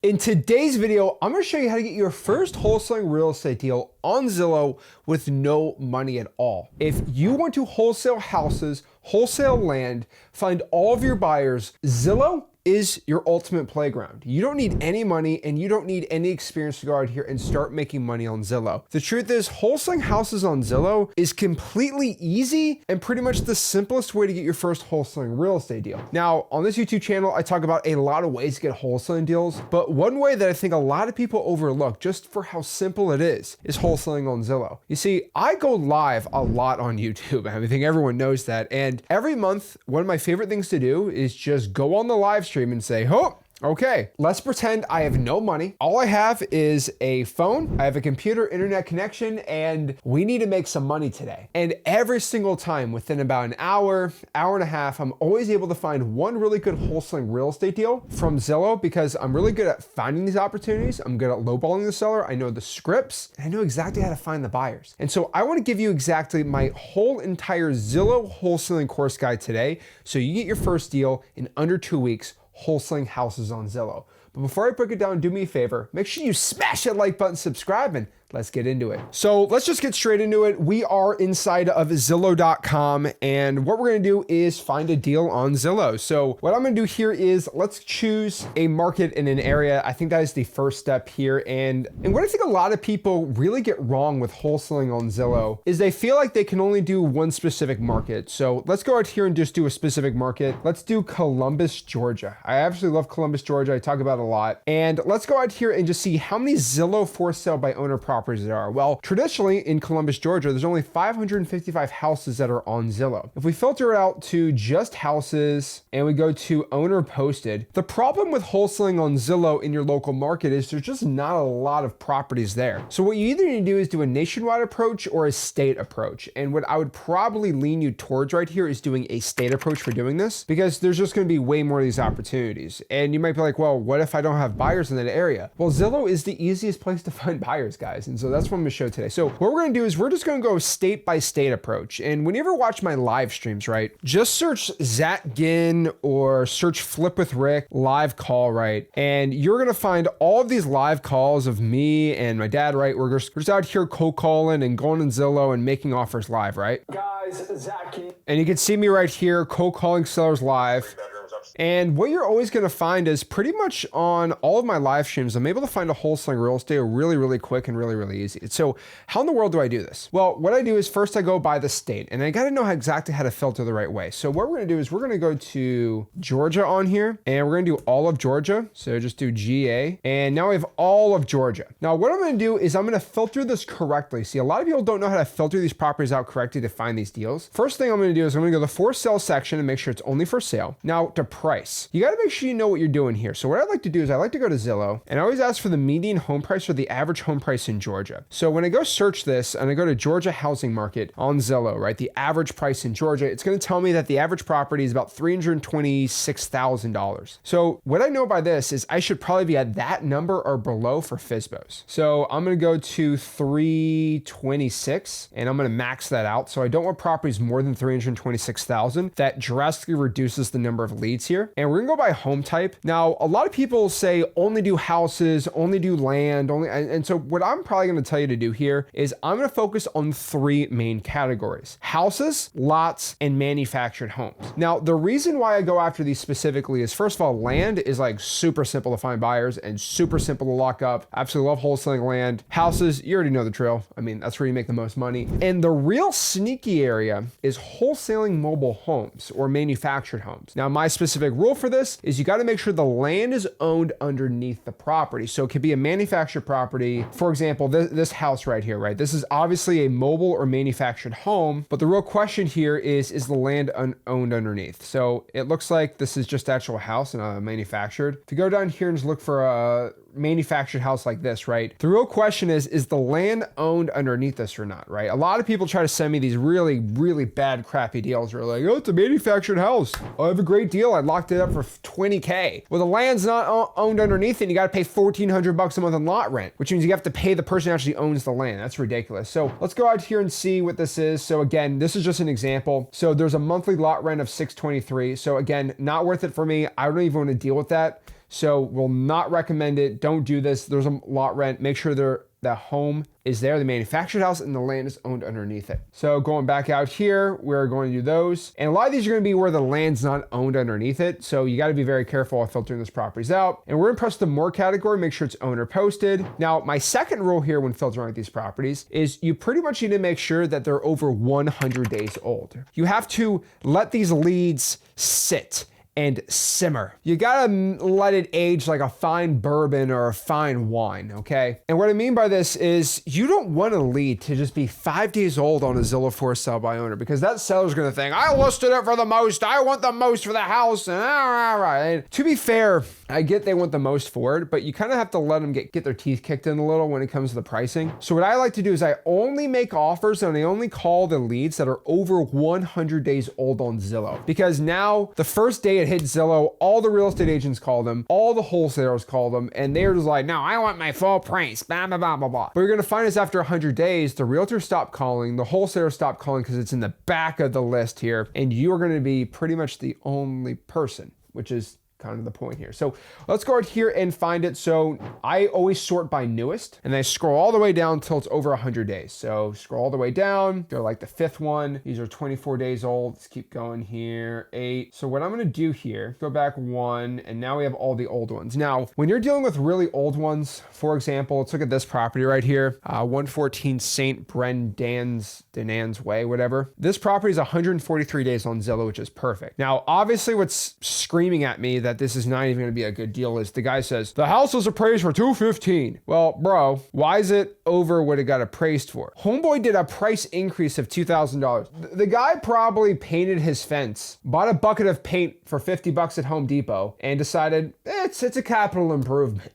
In today's video, I'm going to show you how to get your first wholesaling real estate deal on Zillow with no money at all. If you want to wholesale houses, wholesale land, find all of your buyers, Zillow is your ultimate playground. You don't need any money and you don't need any experience to go out here and start making money on Zillow. The truth is, wholesaling houses on Zillow is completely easy and pretty much the simplest way to get your first wholesaling real estate deal. Now, on this YouTube channel, I talk about a lot of ways to get wholesaling deals, but one way that I think a lot of people overlook just for how simple it is wholesaling on Zillow. You see, I go live a lot on YouTube. I think everyone knows that. And every month, one of my favorite things to do is just go on the live stream and say, oh, okay, let's pretend I have no money. All I have is a phone, I have a computer, internet connection, and we need to make some money today. And every single time within about an hour, hour and a half, I'm always able to find one really good wholesaling real estate deal from Zillow because I'm really good at finding these opportunities. I'm good at lowballing the seller. I know the scripts and I know exactly how to find the buyers. And so I want to give you exactly my whole entire Zillow wholesaling course guide today. So you get your first deal in under 2 weeks wholesaling houses on Zillow. But before I break it down, do me a favor, make sure you smash that like button, subscribe, and let's get into it. So let's just get straight into it. We are inside of Zillow.com, and what we're gonna do is find a deal on Zillow. So what I'm gonna do here is let's choose a market in an area. I think that is the first step here. And what I think a lot of people really get wrong with wholesaling on Zillow is they feel like they can only do one specific market. So let's go out here and just do a specific market. Let's do Columbus, Georgia. I absolutely love Columbus, Georgia. I talk about it a lot. And let's go out here and just see how many Zillow for sale by owner properties there are. Well, traditionally in Columbus, Georgia, there's only 555 houses that are on Zillow. If we filter it out to just houses and we go to owner posted, the problem with wholesaling on Zillow in your local market is there's just not a lot of properties there. So what you either need to do is do a nationwide approach or a state approach. And what I would probably lean you towards right here is doing a state approach for doing this, because there's just going to be way more of these opportunities. And you might be like, well, what if I don't have buyers in that area? Well, Zillow is the easiest place to find buyers, guys. And so that's what I'm gonna show today. So what we're gonna do is we're just gonna go state by state approach. And when you ever watch my live streams, right, just search Zach Ginn or search Flip with Rick live call, right? And you're gonna find all of these live calls of me and my dad, right? We're just out here cold calling and going in Zillow and making offers live, right? Guys, Zach Ginn. And you can see me right here, cold calling sellers live. And what you're always going to find is pretty much on all of my live streams, I'm able to find a wholesaling real estate really, really quick and really, really easy. So how in the world do I do this? Well, what I do is first I go by the state, and I got to know exactly how to filter the right way. So what we're going to do is we're going to go to Georgia on here, and we're going to do all of Georgia. So just do GA, and now we have all of Georgia. Now what I'm going to do is I'm going to filter this correctly. See, a lot of people don't know how to filter these properties out correctly to find these deals. First thing I'm going to do is I'm going to go to the for sale section and make sure it's only for sale. Now to price. You got to make sure you know what you're doing here. So what I like to do is I like to go to Zillow and I always ask for the median home price or the average home price in Georgia. So when I go search this and I go to Georgia housing market on Zillow, right? The average price in Georgia, it's going to tell me that the average property is about $326,000. So what I know by this is I should probably be at that number or below for FSBOs. So I'm going to go to 326 and I'm going to max that out. So I don't want properties more than 326,000. That drastically reduces the number of leads here. And we're gonna go by home type. Now, a lot of people say only do houses, only do land, and so what I'm probably gonna tell you to do here is I'm gonna focus on three main categories: houses, lots, and manufactured homes. Now, the reason why I go after these specifically is, first of all, land is like super simple to find buyers and super simple to lock up. Absolutely love wholesaling land. Houses, you already know the drill. I mean, that's where you make the most money. And the real sneaky area is wholesaling mobile homes or manufactured homes. Now, my specific rule for this is you got to make sure the land is owned underneath the property. So it could be a manufactured property. For example, this house right here, right? This is obviously a mobile or manufactured home, but the real question here is the land owned underneath? So it looks like this is just actual house and manufactured. If you go down here and just look for a manufactured house like this, right? The real question is the land owned underneath this or not, right? A lot of people try to send me these really, really bad, crappy deals. They're like, oh, it's a manufactured house. I have a great deal. I locked it up for $20K. Well, the land's not owned underneath it, and you got to pay $1,400 a month in lot rent, which means you have to pay the person who actually owns the land. That's ridiculous. So let's go out here and see what this is. So again, this is just an example. So there's a monthly lot rent of $623. So again, not worth it for me. I don't even want to deal with that. So will not recommend it. Don't do this. There's a lot rent. Make sure the home is there, the manufactured house, and the land is owned underneath it. So going back out here, we're going to do those. And a lot of these are going to be where the land's not owned underneath it. So you got to be very careful of filtering those properties out. And we're going to press the more category, make sure it's owner posted. Now, my second rule here when filtering out these properties is you pretty much need to make sure that they're over 100 days old. You have to let these leads sit and simmer. You gotta let it age like a fine bourbon or a fine wine, okay? And what I mean by this is you don't want a lead to just be 5 days old on a Zillow for sale by owner, because that seller's gonna think, I listed it for the most, I want the most for the house, and to be fair, I get they want the most for it, but you kind of have to let them get their teeth kicked in a little when it comes to the pricing. So what I like to do is I only make offers and I only call the leads that are over 100 days old on Zillow, because now the first day it hit Zillow, all the real estate agents call them, all the wholesalers call them, and they're just like, no, I want my full price, blah, blah, blah, blah, blah. But you're gonna find is after 100 days, the realtors stop calling, the wholesalers stop calling because it's in the back of the list here, and you are gonna be pretty much the only person, which is kind of the point here. So let's go out here and find it. So I always sort by newest, and I scroll all the way down until it's over 100 days. So scroll all the way down, go like the fifth one. These are 24 days old. Let's keep going here, 8. So what I'm gonna do here, go back 1, and now we have all the old ones. Now, when you're dealing with really old ones, for example, let's look at this property right here, 114 St. Brendan's Way, whatever. This property is 143 days on Zillow, which is perfect. Now, obviously what's screaming at me that this is not even going to be a good deal is the guy says, the house was appraised for $215. Well, bro, why is it over what it got appraised for? Homeboy did a price increase of $2,000. The guy probably painted his fence, bought a bucket of paint for $50 at Home Depot, and decided it's a capital improvement,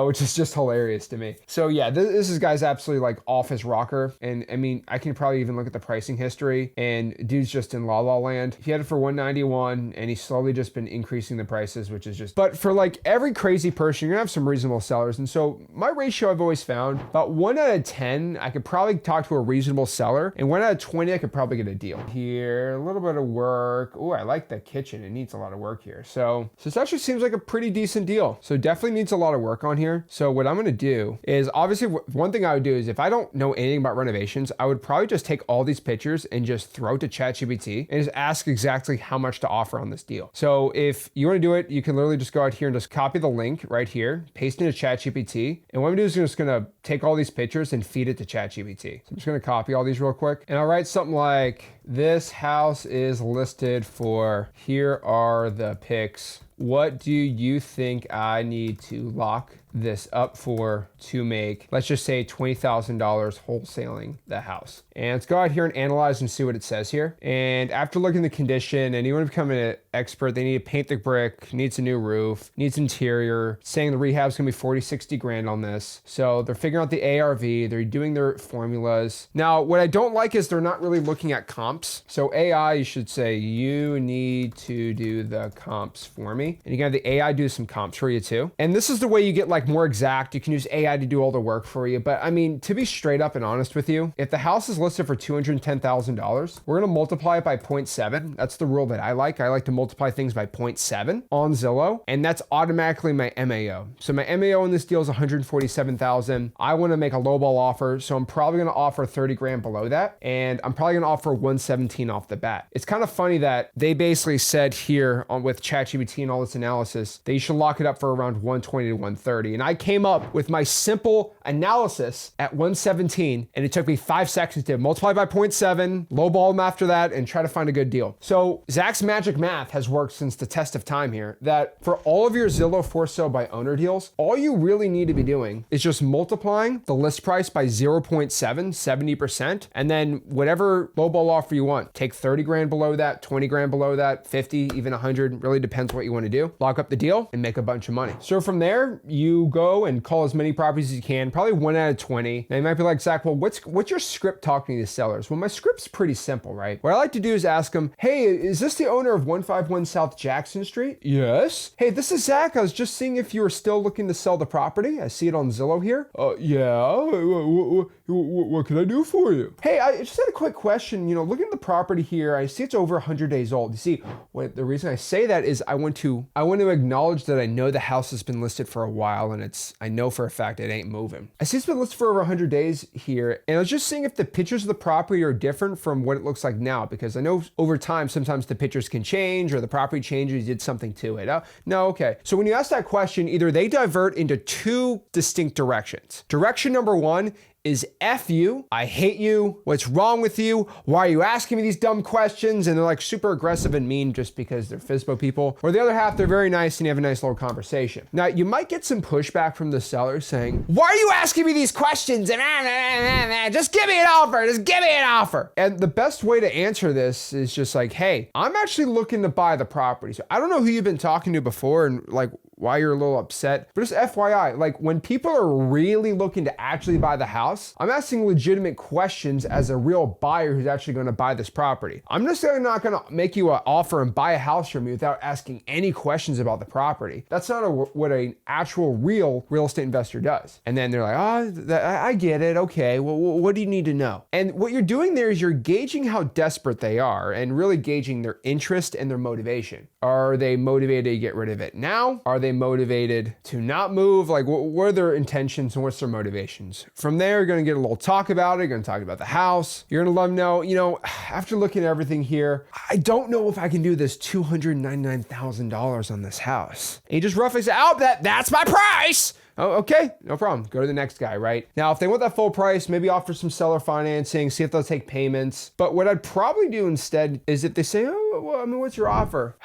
which is just hilarious to me. So yeah, this is guy's absolutely like off his rocker. And I mean, I can probably even look at the pricing history, and dude's just in la la land. He had it for $191, and he's slowly just been increasing the prices, which is just, but for like every crazy person, you're gonna have some reasonable sellers. And so my ratio I've always found, about 1 out of 10, I could probably talk to a reasonable seller, and 1 out of 20, I could probably get a deal. Here, a little bit of work. Oh, I like the kitchen. It needs a lot of work here. So this actually seems like a pretty decent deal. So definitely needs a lot of work on here. So what I'm gonna do is, obviously one thing I would do is, if I don't know anything about renovations, I would probably just take all these pictures and just throw it to ChatGPT and just ask exactly how much to offer on this deal. So if you wanna do it, you can literally just go out here and just copy the link right here, paste it into ChatGPT. And what I'm gonna do is I'm just gonna take all these pictures and feed it to ChatGPT. So I'm just gonna copy all these real quick. And I'll write something like, this house is listed for, here are the pics. What do you think I need to lock this up for to make, let's just say $20,000 wholesaling the house? And let's go out here and analyze and see what it says here. And after looking at the condition, and you want to become an expert, they need to paint the brick, needs a new roof, needs interior, saying the rehab's gonna be 40, 60 grand on this. So they're figuring out the ARV, they're doing their formulas. Now, what I don't like is they're not really looking at comps. So AI, you should say, you need to do the comps for me. And you can have the AI do some comps for you too. And this is the way you get like more exact. You can use AI to do all the work for you. But I mean, to be straight up and honest with you, if the house is listed for $210,000, we're gonna multiply it by 0.7. That's the rule that I like. I like to multiply things by 0.7 on Zillow, and that's automatically my MAO. So my MAO in this deal is 147,000. I wanna make a lowball offer, so I'm probably gonna offer 30 grand below that, and I'm probably gonna offer 117 off the bat. It's kind of funny that they basically said here with ChatGPT and all this analysis that you should lock it up for around 120 to 130. And I came up with my simple analysis at 117, and it took me 5 seconds to multiply by 0.7, lowball them after that, and try to find a good deal. So Zach's magic math has worked since the test of time here, that for all of your Zillow for sale by owner deals, all you really need to be doing is just multiplying the list price by 0.7, 70%, and then whatever lowball offer you want. Take 30 grand below that, 20 grand below that, 50, even 100, really depends what you want to do. Lock up the deal and make a bunch of money. So from there, you go and call as many properties as you can, probably 1 out of 20. Now you might be like, Zach, well, what's your script talking to sellers? Well, my script's pretty simple, right? What I like to do is ask them, hey, is this the owner of 151 South Jackson Street? Yes. Hey, this is Zach. I was just seeing if you were still looking to sell the property. I see it on Zillow here. Yeah, what can I do for you? Hey, I just had a quick question. Looking at the property here, I see it's over 100 days old. You see, the reason I say that is I want to acknowledge that I know the house has been listed for a while, and I know for a fact it ain't moving. I see it's been listed for over 100 days here, and I was just seeing if the pictures of the property are different from what it looks like now, because I know over time, sometimes the pictures can change or the property changes, you did something to it. No, okay. So when you ask that question, either they divert into two distinct directions. Direction number one is F you, I hate you, what's wrong with you, why are you asking me these dumb questions? And they're like super aggressive and mean just because they're FSBO people. Or the other half, they're very nice and you have a nice little conversation. Now, you might get some pushback from the seller saying, why are you asking me these questions? And just give me an offer, just give me an offer. And the best way to answer this is just like, hey, I'm actually looking to buy the property. So I don't know who you've been talking to before and like why you're a little upset, but just FYI, like when people are really looking to actually buy the house, I'm asking legitimate questions as a real buyer who's actually going to buy this property. I'm just not going to make you an offer and buy a house from you without asking any questions about the property. That's not what an actual real estate investor does. And then they're like, I get it. Okay, well, what do you need to know? And what you're doing there is you're gauging how desperate they are and really gauging their interest and their motivation. Are they motivated to get rid of it now? Are they motivated to not move? Like, what are their intentions and what's their motivations? From there, you're going to get a little talk about it. You're going to talk about the house. You're going to let them know, after looking at everything here, I don't know if I can do this $299,000 on this house. And you just roughly say, that's my price. Oh, okay, no problem. Go to the next guy, right? Now, if they want that full price, maybe offer some seller financing, see if they'll take payments. But what I'd probably do instead is if they say, what's your offer?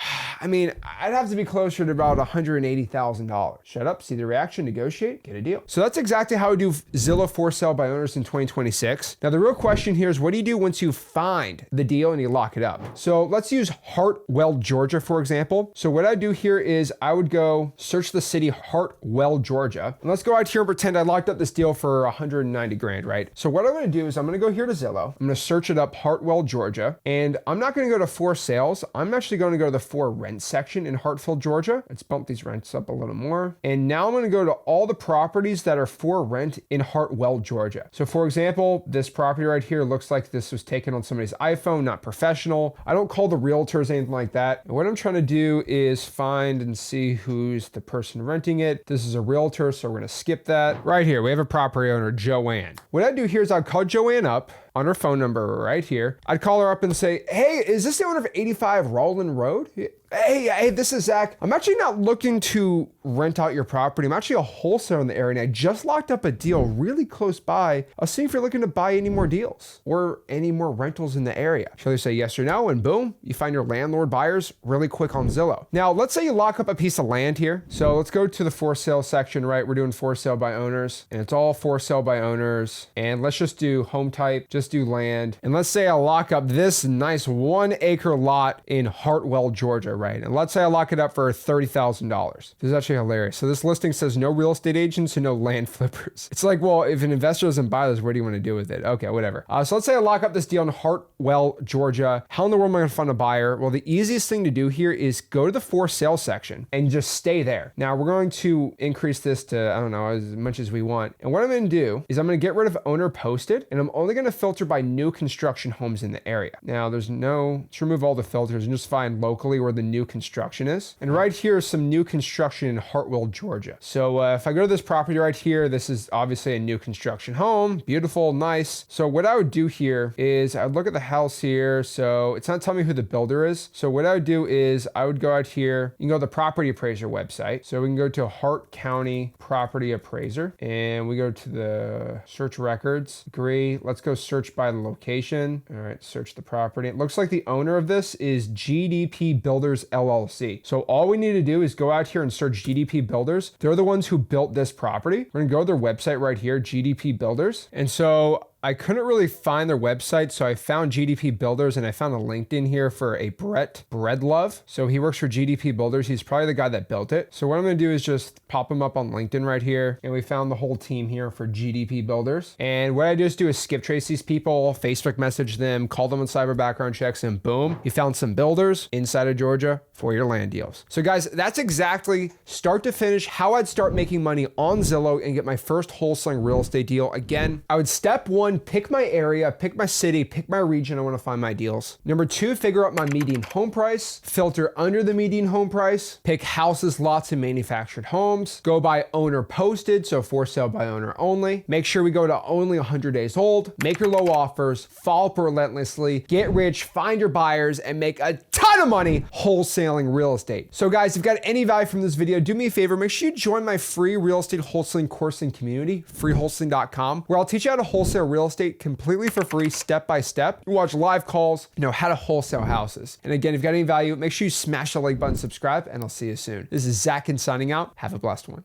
I'd have to be closer to about $180,000. Shut up, see the reaction, negotiate, get a deal. So that's exactly how we do Zillow for sale by owners in 2026. Now, the real question here is, what do you do once you find the deal and you lock it up? So let's use Hartwell, Georgia, for example. So what I do here is I would go search the city Hartwell, Georgia. And let's go out here and pretend I locked up this deal for 190 grand, right? So what I'm going to do is I'm going to go here to Zillow. I'm going to search it up, Hartwell, Georgia. And I'm not going to go to for sales. I'm actually going to go to the for rent section in Hartwell, Georgia. Let's bump these rents up a little more. And now I'm going to go to all the properties that are for rent in Hartwell, Georgia. So for example, this property right here looks like this was taken on somebody's iPhone, not professional. I don't call the realtors, anything like that. And what I'm trying to do is find and see who's the person renting it. This is a realtor, so we're going to skip that. Right here, we have a property owner, Joanne. What I'd do here is I'd call Joanne up on her phone number right here. I'd call her up and say, hey, is this the owner of 85 Roland Road? Hey, this is Zach. I'm actually not looking to rent out your property. I'm actually a wholesaler in the area, and I just locked up a deal really close by. I'll see if you're looking to buy any more deals or any more rentals in the area. She'll either say yes or no, and boom, you find your landlord buyers really quick on Zillow. Now, let's say you lock up a piece of land here. So let's go to the for sale section, right? We're doing for sale by owners, and it's all for sale by owners. And let's just do home type, just do land. And let's say I lock up this nice 1 acre lot in Hartwell, Georgia, right? And let's say I lock it up for $30,000. This is actually hilarious. So this listing says no real estate agents and no land flippers. It's like, well, if an investor doesn't buy this, what do you want to do with it? Okay, whatever. So let's say I lock up this deal in Hartwell, Georgia. How in the world am I going to find a buyer? Well, the easiest thing to do here is go to the for sale section and just stay there. Now we're going to increase this to, I don't know, as much as we want. And what I'm going to do is I'm going to get rid of owner posted, and I'm only going to filter by new construction homes in the area. Now let's remove all the filters and just find locally where the new construction is. And right here is some new construction in Hartwell, Georgia. So if I go to this property right here, this is obviously a new construction home, beautiful, nice. So what I would do here is I would look at the house here. So it's not telling me who the builder is. So what I would do is I would go out here, you can go to the property appraiser website. So we can go to Hart County Property Appraiser, and we go to the search records. Agree. Let's go search by the location. All right, search the property. It looks like the owner of this is GDP Builders LLC. So all we need to do is go out here and search GDP Builders. They're the ones who built this property. We're gonna go to their website right here, GDP Builders. And so I couldn't really find their website, so I found GDP Builders and I found a LinkedIn here for a Brett Breadlove. So he works for GDP Builders. He's probably the guy that built it. So what I'm gonna do is just pop him up on LinkedIn right here. And we found the whole team here for GDP Builders. And what I just do is skip trace these people, Facebook message them, call them on cyber background checks, and boom, you found some builders inside of Georgia for your land deals. So guys, that's exactly start to finish how I'd start making money on Zillow and get my first wholesaling real estate deal. Again, I would step one, pick my area, pick my city, pick my region I want to find my deals. Number two, figure out my median home price, filter under the median home price, pick houses, lots, and manufactured homes, go by owner posted, so for sale by owner only. Make sure we go to only 100 days old, make your low offers, follow up relentlessly, get rich, find your buyers, and make a ton of money wholesaling real estate. So guys, if you got any value from this video, do me a favor, make sure you join my free real estate wholesaling course and community, freewholesaling.com, where I'll teach you how to wholesale real estate completely for free, step by step. You watch live calls, you know how to wholesale houses. And again, if you got any value, make sure you smash the like button, subscribe, and I'll see you soon. This is Zach signing out. Have a blessed one.